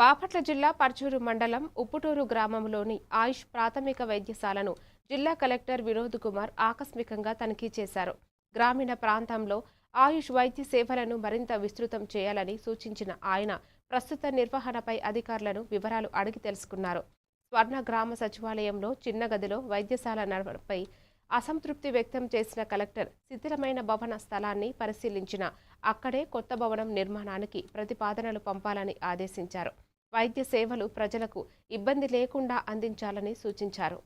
బాపట్ల జిల్లా పర్చూరు మండలం ఉప్పుటూరు గ్రామంలోని ఆయుష్ ప్రాథమిక వైద్యశాలను జిల్లా కలెక్టర్ వినోద్ కుమార్ ఆకస్మికంగా తనిఖీ చేశారు. గ్రామీణ ప్రాంతంలో ఆయుష్ వైద్య సేవలను మరింత విస్తృతం చేయాలని సూచించిన ఆయన ప్రస్తుత నిర్వహణపై అధికారులను వివరాలు అడిగి తెలుసుకున్నారు. స్వర్ణ గ్రామ సచివాలయంలో చిన్న గదిలో వైద్యశాల నడవడంపై అసంతృప్తి వ్యక్తం చేసిన కలెక్టర్ శిథిలమైన భవన స్థలాన్ని పరిశీలించిన అక్కడే కొత్త భవనం నిర్మాణానికి ప్రతిపాదనలు పంపాలని ఆదేశించారు. వైద్య సేవలు ప్రజలకు ఇబ్బంది లేకుండా అందించాలని సూచించారు.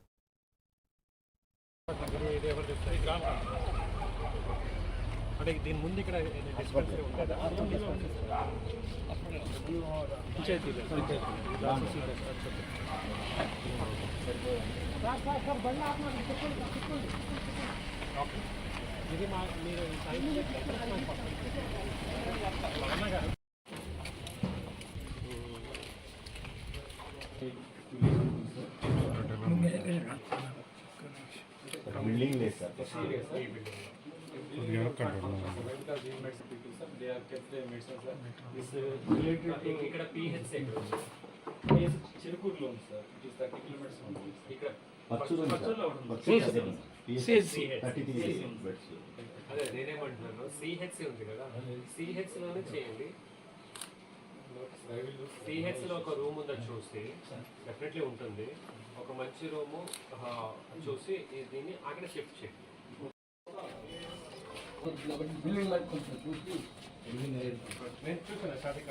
बिल्डिंग ले सर ఇక్కడ పిహెచ్ చిరుకూరులో ఉంది సార్. ఇట్ ఇస్ 30 కిలోమీటర్స్ ఉంది. ఇక్కడ అదే నేనేమంటున్నాను, సిహెచ్ ఉంది కదా, సిహెచ్ లోనే చేయండి. సిహెచ్ లో ఒక రూమ్ ఉందని చూసి డెఫినెట్లీ ఉంటుంది. ఒక మంచి రూము చూసి దీన్ని అక్కడ షిఫ్ట్ చేయండి. నేను చూసాను స్టార్టింగ్